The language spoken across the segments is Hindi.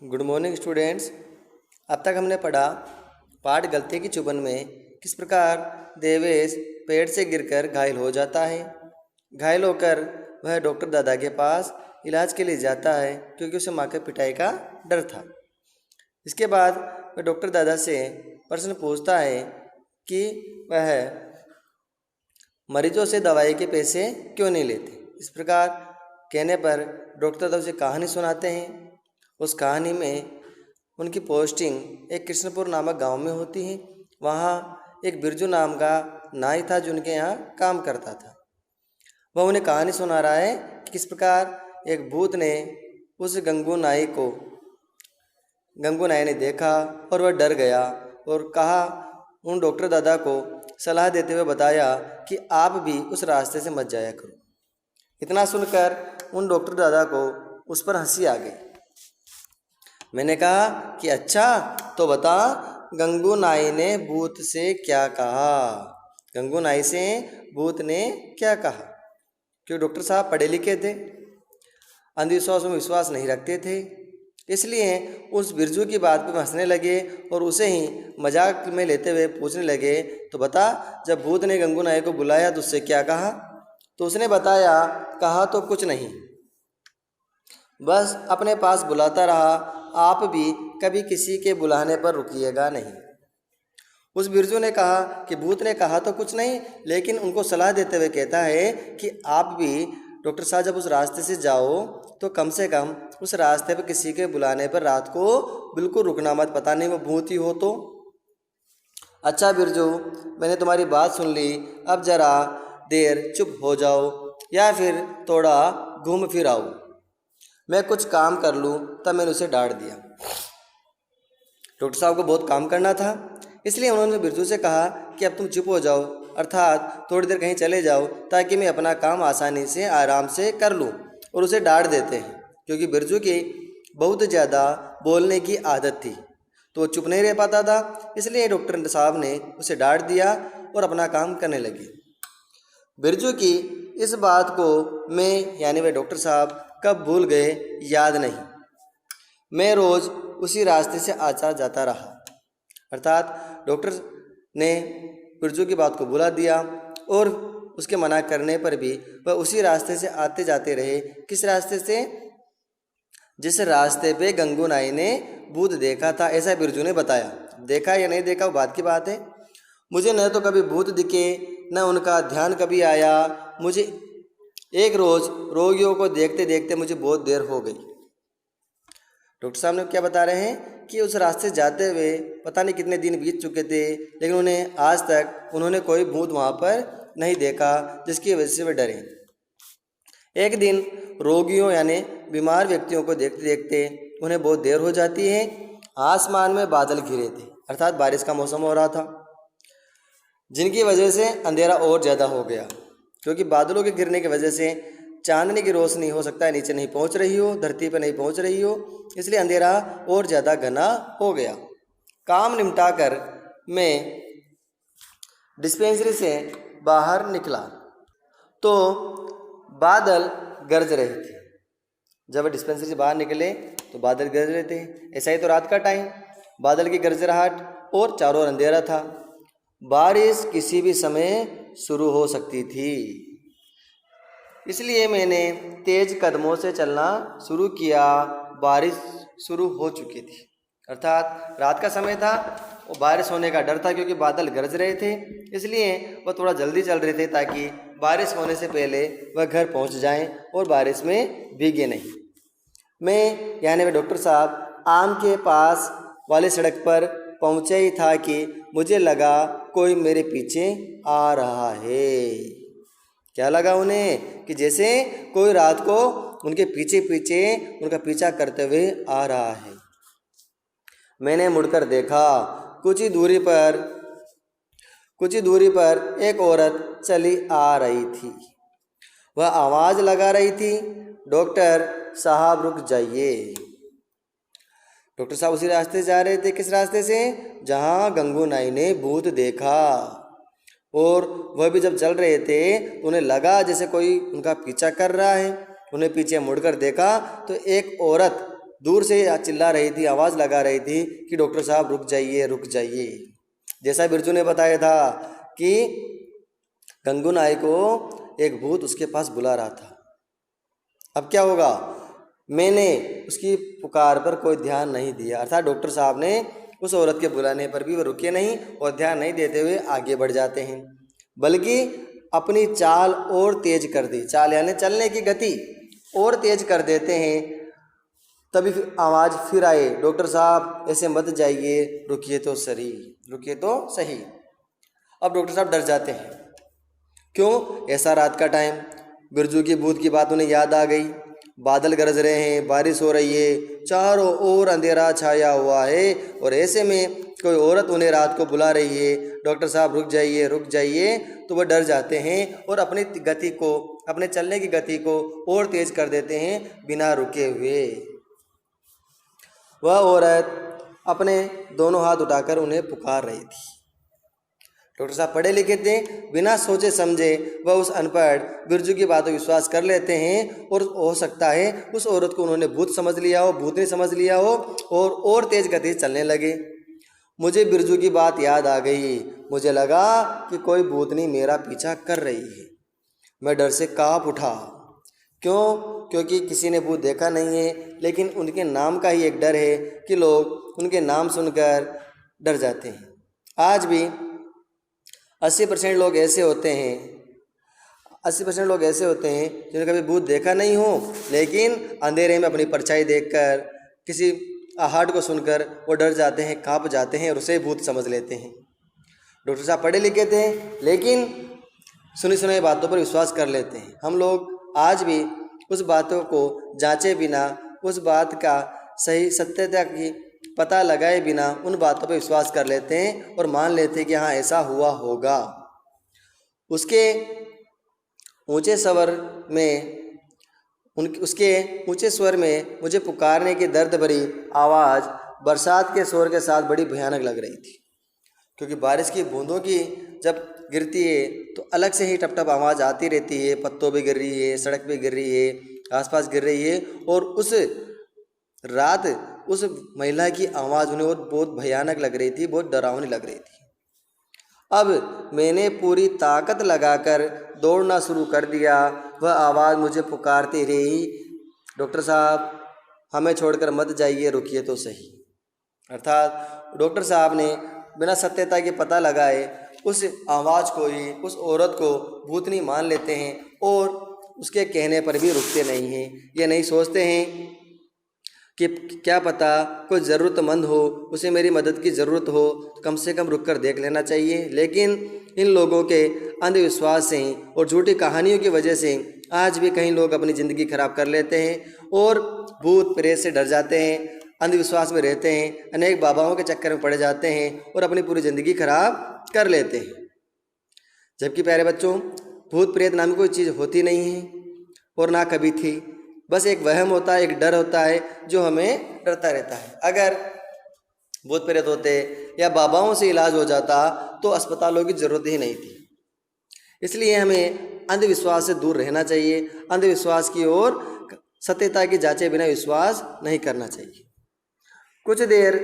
Good morning students. अब तक हमने पढ़ा पाठ गलती की चुभन में किस प्रकार देवेश पेड़ से गिरकर घायल हो जाता है। घायल होकर वह डॉक्टर दादा के पास इलाज के लिए जाता है क्योंकि उसे माँ के पिटाई का डर था। इसके बाद वह डॉक्टर दादा से प्रश्न पूछता है कि वह मरीजों से दवाई के पैसे क्यों नहीं लेते। इस प्रकार कहने पर डॉक्टर दादा उसे कहानी सुनाते हैं। उस कहानी में उनकी पोस्टिंग एक कृष्णपुर नामक गांव में होती है। वहाँ एक बिरजू नाम का नाई था जो उनके यहाँ काम करता था। वह उन्हें कहानी सुना रहा है कि किस प्रकार एक भूत ने उस गंगू नाई ने देखा और वह डर गया और कहा, उन डॉक्टर दादा को सलाह देते हुए बताया कि आप भी उस रास्ते से मत जाया करो। इतना सुनकर उन डॉक्टर दादा को उस पर हंसी आ गई। मैंने कहा कि अच्छा तो बता, गंगू नाई ने भूत से क्या कहा। गंगू नाई से भूत ने क्या कहा? क्योंकि डॉक्टर साहब पढ़े लिखे थे, अंधविश्वासों में विश्वास नहीं रखते थे, इसलिए उस बिरजू की बात पर हंसने लगे और उसे ही मजाक में लेते हुए पूछने लगे, तो बता, जब भूत ने गंगू नाई को बुलाया तो उससे क्या कहा? तो उसने बताया, कहा तो कुछ नहीं, बस अपने पास बुलाता रहा, आप भी कभी किसी के बुलाने पर रुकिएगा नहीं। उस बिरजू ने कहा कि भूत ने कहा तो कुछ नहीं, लेकिन उनको सलाह देते हुए कहता है कि आप भी डॉक्टर साहब जब उस रास्ते से जाओ तो कम से कम उस रास्ते पर किसी के बुलाने पर रात को बिल्कुल रुकना मत, पता नहीं वो भूत ही हो तो। अच्छा बिरजू, मैंने तुम्हारी बात सुन ली, अब जरा देर चुप हो जाओ या फिर थोड़ा घूम फिर आओ, मैं कुछ काम कर लूँ। तब मैंने उसे डांट दिया। डॉक्टर साहब को बहुत काम करना था, इसलिए उन्होंने बिरजू से कहा कि अब तुम चुप हो जाओ, अर्थात थोड़ी देर कहीं चले जाओ ताकि मैं अपना काम आसानी से आराम से कर लूँ। और उसे डांट देते हैं क्योंकि बिरजू की बहुत ज़्यादा बोलने की आदत थी तो वो चुप नहीं रह पाता था, इसलिए डॉक्टर साहब ने उसे डांट दिया और अपना काम करने लगे। बिरजू की इस बात को मैं यानी वह डॉक्टर साहब कब भूल गए याद नहीं। मैं रोज़ उसी रास्ते से आता जाता रहा, अर्थात डॉक्टर ने बिरजू की बात को भुला दिया और उसके मना करने पर भी वह उसी रास्ते से आते जाते रहे। किस रास्ते से? जिस रास्ते पे गंगू नाई ने भूत देखा था, ऐसा बिरजू ने बताया। देखा या नहीं देखा वो बात की बात है। मुझे न तो कभी भूत दिखे न उनका ध्यान कभी आया। मुझे एक रोज़ रोगियों को देखते देखते मुझे बहुत देर हो गई। डॉक्टर साहब ने क्या बता रहे हैं कि उस रास्ते जाते हुए पता नहीं कितने दिन बीत चुके थे, लेकिन उन्हें आज तक उन्होंने कोई भूत वहाँ पर नहीं देखा, जिसकी वजह से वे डरे। एक दिन रोगियों यानी बीमार व्यक्तियों को देखते देखते उन्हें बहुत देर हो जाती है। आसमान में बादल घिरे थे, अर्थात बारिश का मौसम हो रहा था, जिनकी वजह से अंधेरा और ज़्यादा हो गया। क्योंकि बादलों के गिरने की वजह से चांदनी की रोशनी हो सकता है नीचे नहीं पहुंच रही हो, धरती पर नहीं पहुंच रही हो, इसलिए अंधेरा और ज़्यादा घना हो गया। काम निपटाकर मैं डिस्पेंसरी से बाहर निकला तो बादल गरज रहे थे। जब डिस्पेंसरी से बाहर निकले तो बादल गरज रहे थे। ऐसा ही तो रात का टाइम, बादल की गरजराहट और चारों ओर अंधेरा था। बारिश किसी भी समय शुरू हो सकती थी, इसलिए मैंने तेज कदमों से चलना शुरू किया। बारिश शुरू हो चुकी थी, अर्थात रात का समय था और बारिश होने का डर था क्योंकि बादल गरज रहे थे, इसलिए वह थोड़ा जल्दी चल रहे थे ताकि बारिश होने से पहले वह घर पहुंच जाएं और बारिश में भीगे नहीं। मैं यानी वह डॉक्टर साहब आम के पास वाली सड़क पर पहुंचे ही था कि मुझे लगा कोई मेरे पीछे आ रहा है। क्या लगा उन्हें? कि जैसे कोई रात को उनके पीछे पीछे उनका पीछा करते हुए आ रहा है। मैंने मुड़कर देखा, कुछ ही दूरी पर एक औरत चली आ रही थी। वह आवाज़ लगा रही थी, डॉक्टर साहब रुक जाइए। डॉक्टर साहब उसी रास्ते से जा रहे थे। किस रास्ते से? जहाँ गंगू नाई ने भूत देखा। और वह भी जब चल रहे थे उन्हें लगा जैसे कोई उनका पीछा कर रहा है। उन्हें पीछे मुड़कर देखा तो एक औरत दूर से चिल्ला रही थी, आवाज़ लगा रही थी कि डॉक्टर साहब रुक जाइए, रुक जाइए। जैसा बिरजू ने बताया था कि गंगू नाई को एक भूत उसके पास बुला रहा था। अब क्या होगा, मैंने उसकी पुकार पर कोई ध्यान नहीं दिया, अर्थात डॉक्टर साहब ने उस औरत के बुलाने पर भी वो रुके नहीं और ध्यान नहीं देते हुए आगे बढ़ जाते हैं, बल्कि अपनी चाल और तेज कर दी। चाल यानी चलने की गति और तेज कर देते हैं। तभी आवाज़ फिर आए, डॉक्टर साहब ऐसे मत जाइए, रुकिए तो सही, रुकिए तो सही। अब डॉक्टर साहब डर जाते हैं। क्यों? ऐसा रात का टाइम, बिरजू की भूत की बात उन्हें याद आ गई। बादल गरज रहे हैं, बारिश हो रही है, चारों ओर अंधेरा छाया हुआ है और ऐसे में कोई औरत उन्हें रात को बुला रही है, डॉक्टर साहब रुक जाइए, रुक जाइए। तो वह डर जाते हैं और अपनी गति को, अपने चलने की गति को और तेज कर देते हैं बिना रुके हुए। वह औरत अपने दोनों हाथ उठाकर उन्हें पुकार रही थी। डॉक्टर साहब पढ़े लिखे थे, बिना सोचे समझे वह उस अनपढ़ बिरजू की बातों विश्वास कर लेते हैं और हो सकता है उस औरत को उन्होंने भूत समझ लिया हो, भूतनी समझ लिया हो और तेज गति से चलने लगे। मुझे बिरजू की बात याद आ गई। मुझे लगा कि कोई भूतनी मेरा पीछा कर रही है। मैं डर से काँप उठा। क्यों? क्योंकि किसी ने भूत देखा नहीं है, लेकिन उनके नाम का ही एक डर है कि लोग उनके नाम सुनकर डर जाते हैं। आज भी 80% लोग ऐसे होते हैं, 80% लोग ऐसे होते हैं जिन्होंने कभी भूत देखा नहीं हो, लेकिन अंधेरे में अपनी परछाई देखकर, किसी आहट को सुनकर वो डर जाते हैं, काँप जाते हैं और उसे भूत समझ लेते हैं। डॉक्टर साहब पढ़े लिखे थे, लेकिन सुनी सुनाई बातों पर विश्वास कर लेते हैं। हम लोग आज भी उस बातों को जांचे बिना, उस बात का सही सत्यता की पता लगाए बिना उन बातों पर विश्वास कर लेते हैं और मान लेते हैं कि हाँ ऐसा हुआ होगा। उसके ऊंचे स्वर में मुझे पुकारने की दर्द भरी आवाज़ बरसात के शोर के साथ बड़ी भयानक लग रही थी, क्योंकि बारिश की बूंदों की जब गिरती है तो अलग से ही टप टप आवाज़ आती रहती है। पत्तों पे गिर रही है, सड़क पे गिर रही है, आसपास गिर रही है। और उस रात उस महिला की आवाज़ उन्हें बहुत भयानक लग रही थी, बहुत डरावनी लग रही थी। अब मैंने पूरी ताकत लगाकर दौड़ना शुरू कर दिया। वह आवाज़ मुझे पुकारती रही, डॉक्टर साहब हमें छोड़कर मत जाइए, रुकिए तो सही। अर्थात डॉक्टर साहब ने बिना सत्यता के पता लगाए उस आवाज़ को ही, उस औरत को भूतनी मान लेते हैं और उसके कहने पर भी रुकते नहीं हैं। ये नहीं सोचते हैं कि क्या पता कोई ज़रूरतमंद हो, उसे मेरी मदद की ज़रूरत हो, तो कम से कम रुक कर देख लेना चाहिए। लेकिन इन लोगों के अंधविश्वास से और झूठी कहानियों की वजह से आज भी कई लोग अपनी ज़िंदगी खराब कर लेते हैं और भूत प्रेत से डर जाते हैं, अंधविश्वास में रहते हैं, अनेक बाबाओं के चक्कर में पड़ जाते हैं और अपनी पूरी ज़िंदगी खराब कर लेते हैं। जबकि प्यारे बच्चों, भूत प्रेत नाम की कोई चीज़ होती नहीं है और ना कभी थी। बस एक वहम होता है, एक डर होता है जो हमें डरता रहता है। अगर भूत प्रेत होते या बाबाओं से इलाज हो जाता तो अस्पतालों की ज़रूरत ही नहीं थी। इसलिए हमें अंधविश्वास से दूर रहना चाहिए। अंधविश्वास की ओर सत्यता की जांचे बिना विश्वास नहीं करना चाहिए। कुछ देर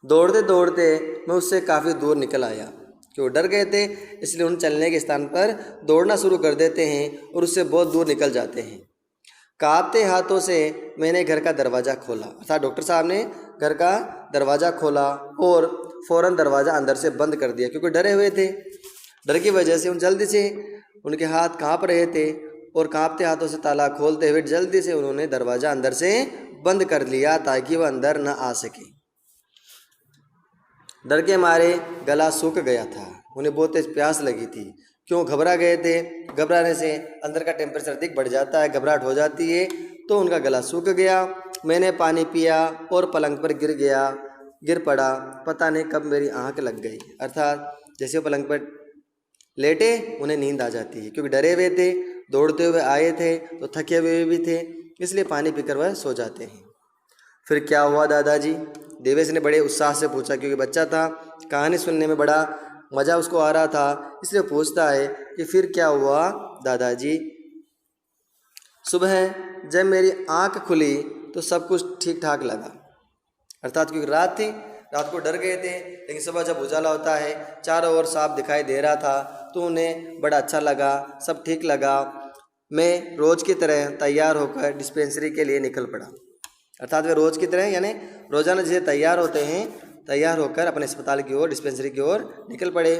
दौड़ते दौड़ते मैं उससे काफ़ी दूर निकल आया, क्यों डर गए थे, इसलिए उन चलने के स्थान पर दौड़ना शुरू कर देते हैं और उससे बहुत दूर निकल जाते हैं। कांपते हाथों से मैंने घर का दरवाज़ा खोला, अर्थात डॉक्टर साहब ने घर का दरवाज़ा खोला और फ़ौरन दरवाज़ा अंदर से बंद कर दिया, क्योंकि डरे हुए थे। डर की वजह से जल्दी से उनके हाथ कांप रहे थे और कांपते हाथों से ताला खोलते हुए जल्दी से उन्होंने दरवाज़ा अंदर से बंद कर लिया ताकि वह अंदर न आ सके। डर के मारे गला सूख गया था, उन्हें बहुत तेज प्यास लगी थी, क्यों घबरा गए थे। घबराने से अंदर का टेम्परेचर अधिक बढ़ जाता है, घबराहट हो जाती है, तो उनका गला सूख गया। मैंने पानी पिया और पलंग पर गिर पड़ा। पता नहीं कब मेरी आँख लग गई, अर्थात जैसे वो पलंग पर लेटे उन्हें नींद आ जाती है, क्योंकि डरे हुए थे, दौड़ते हुए आए थे तो थके हुए भी थे, इसलिए पानी पीकर वह सो जाते हैं। फिर क्या हुआ दादाजी? देवेश ने बड़े उत्साह से पूछा, क्योंकि बच्चा था, कहानी सुनने में बड़ा मज़ा उसको आ रहा था, इसलिए पूछता है कि फिर क्या हुआ दादाजी? सुबह जब मेरी आँख खुली तो सब कुछ ठीक ठाक लगा, अर्थात क्योंकि रात थी, रात को डर गए थे, लेकिन सुबह जब उजाला होता है चारों ओर साफ दिखाई दे रहा था तो उन्हें बड़ा अच्छा लगा, सब ठीक लगा। मैं रोज़ की तरह तैयार होकर डिस्पेंसरी के लिए निकल पड़ा, अर्थात वे रोज़ की तरह यानी रोज़ाना जैसे तैयार होते हैं, तैयार होकर अपने अस्पताल की ओर, डिस्पेंसरी की ओर निकल पड़े।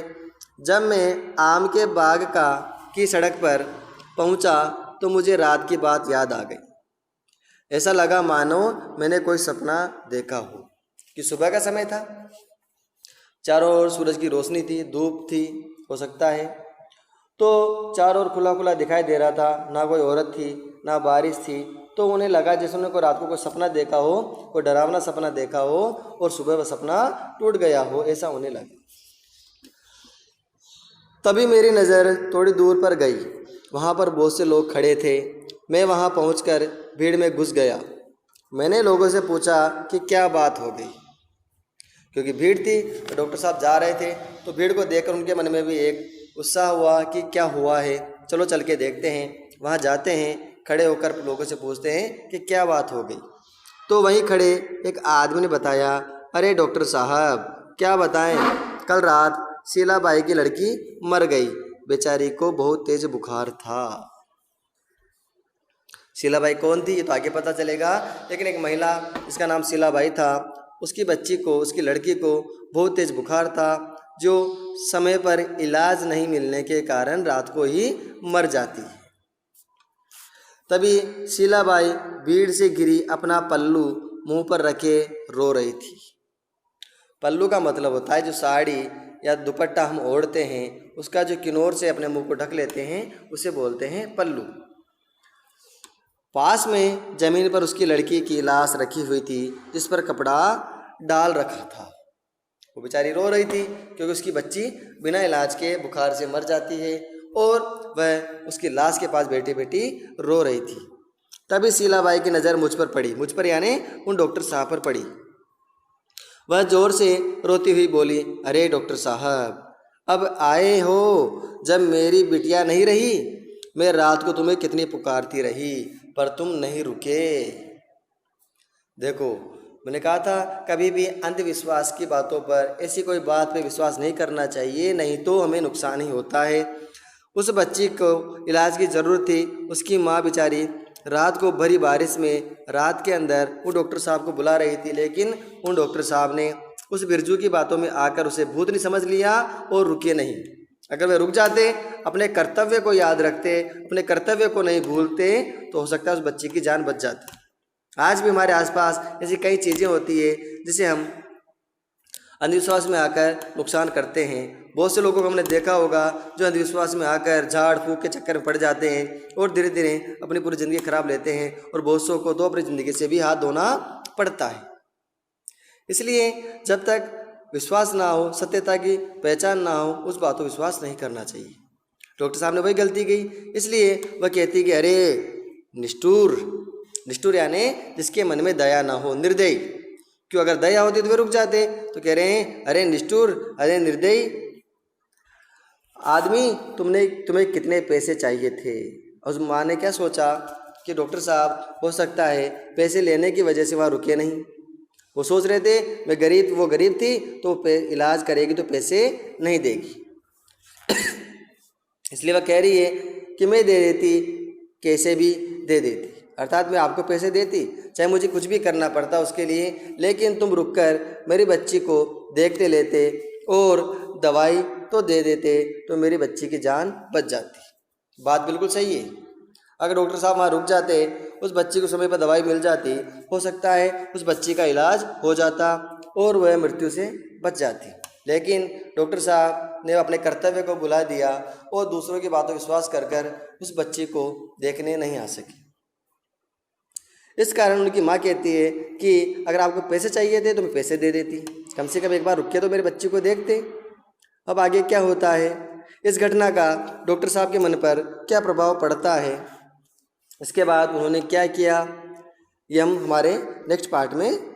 जब मैं आम के बाग की सड़क पर पहुंचा तो मुझे रात की बात याद आ गई। ऐसा लगा मानो मैंने कोई सपना देखा हो कि सुबह का समय था, चारों ओर सूरज की रोशनी थी, धूप थी, हो सकता है, तो चारों ओर खुला खुला दिखाई दे रहा था, ना कोई औरत थी ना बारिश थी। तो उन्हें लगा जैसे उन्हें कोई रात को कोई सपना देखा हो, कोई डरावना सपना देखा हो और सुबह वह सपना टूट गया हो, ऐसा उन्हें लगा। तभी मेरी नज़र थोड़ी दूर पर गई, वहाँ पर बहुत से लोग खड़े थे। मैं वहाँ पहुँचकर भीड़ में घुस गया। मैंने लोगों से पूछा कि क्या बात हो गई, क्योंकि भीड़ थी तो डॉक्टर साहब जा रहे थे, तो भीड़ को देखकर उनके मन में भी एक उत्साह हुआ कि क्या हुआ है, चलो चल के देखते हैं। वहाँ जाते हैं, खड़े होकर लोगों से पूछते हैं कि क्या बात हो गई। तो वहीं खड़े एक आदमी ने बताया, अरे डॉक्टर साहब क्या बताएं, कल रात शीलाबाई की लड़की मर गई, बेचारी को बहुत तेज बुखार था। शीलाबाई कौन थी ये तो आगे पता चलेगा, लेकिन एक महिला जिसका नाम शीलाबाई था, उसकी बच्ची को, उसकी लड़की को बहुत तेज बुखार था, जो समय पर इलाज नहीं मिलने के कारण रात को ही मर जाती है। तभी शीलाबाई भीड़ से घिरी अपना पल्लू मुंह पर रखे रो रही थी। पल्लू का मतलब होता है जो साड़ी या दुपट्टा हम ओढ़ते हैं, उसका जो किनोर से अपने मुंह को ढक लेते हैं, उसे बोलते हैं पल्लू। पास में जमीन पर उसकी लड़की की लाश रखी हुई थी, जिस पर कपड़ा डाल रखा था। वो बेचारी रो रही थी क्योंकि उसकी बच्ची बिना इलाज के बुखार से मर जाती है और वह उसकी लाश के पास बैठी बैठी रो रही थी। तभी शीलाबाई की नज़र मुझ पर पड़ी, मुझ पर यानी उन डॉक्टर साहब पर पड़ी। वह जोर से रोती हुई बोली, अरे डॉक्टर साहब अब आए हो, जब मेरी बिटिया नहीं रही, मैं रात को तुम्हें कितनी पुकारती रही पर तुम नहीं रुके। देखो मैंने कहा था कभी भी अंधविश्वास की बातों पर, ऐसी कोई बात पे विश्वास नहीं करना चाहिए, नहीं तो हमें नुकसान ही होता है। उस बच्ची को इलाज की ज़रूरत थी, उसकी माँ बेचारी रात को भरी बारिश में रात के अंदर वो डॉक्टर साहब को बुला रही थी, लेकिन उन डॉक्टर साहब ने उस बिरजू की बातों में आकर उसे भूत नहीं समझ लिया और रुके नहीं। अगर वे रुक जाते, अपने कर्तव्य को याद रखते, अपने कर्तव्य को नहीं भूलते, तो हो सकता है उस बच्ची की जान बच जाती। आज भी हमारे आसपास ऐसी कई चीज़ें होती है जिसे हम अंधविश्वास में आकर नुकसान करते हैं। बहुत से लोगों को हमने देखा होगा जो अंधविश्वास में आकर झाड़ फूक के चक्कर में पड़ जाते हैं और धीरे धीरे अपनी पूरी ज़िंदगी खराब लेते हैं, और बहुत सौ को तो अपनी ज़िंदगी से भी हाथ धोना पड़ता है। इसलिए जब तक विश्वास ना हो, सत्यता की पहचान ना हो, उस बात को विश्वास नहीं करना चाहिए। डॉक्टर साहब ने वही गलती की, इसलिए वह कहती कि अरे निष्ठुर, निष्ठुर यानी जिसके मन में दया ना हो, निर्दयी। क्यों, अगर दया होती तो वे रुक जाते, तो कह रहे हैं अरे निष्ठुर, अरे निर्दयी आदमी, तुम्हें कितने पैसे चाहिए थे। उस माँ ने क्या सोचा कि डॉक्टर साहब हो सकता है पैसे लेने की वजह से वहाँ रुके नहीं। वो सोच रहे थे वो गरीब थी तो इलाज करेगी तो पैसे नहीं देगी इसलिए वह कह रही है कि मैं दे देती, कैसे भी दे देती, अर्थात मैं आपको पैसे देती, चाहे मुझे कुछ भी करना पड़ता उसके लिए, लेकिन तुम रुककर मेरी बच्ची को देखते लेते और दवाई तो दे देते तो मेरी बच्ची की जान बच जाती। बात बिल्कुल सही है। अगर डॉक्टर साहब वहाँ रुक जाते, उस बच्ची को समय पर दवाई मिल जाती, हो सकता है उस बच्ची का इलाज हो जाता और वह मृत्यु से बच जाती। लेकिन डॉक्टर साहब ने अपने कर्तव्य को भुला दिया और दूसरों की बातों विश्वास कर कर उस बच्ची को देखने नहीं आ सकी। इस कारण उनकी माँ कहती है कि अगर आपको पैसे चाहिए थे तो मैं पैसे दे देती, कम से कम एक बार रुक के तो मेरे बच्ची को देखते। अब आगे क्या होता है, इस घटना का डॉक्टर साहब के मन पर क्या प्रभाव पड़ता है, इसके बाद उन्होंने क्या किया, ये हम हमारे नेक्स्ट पार्ट में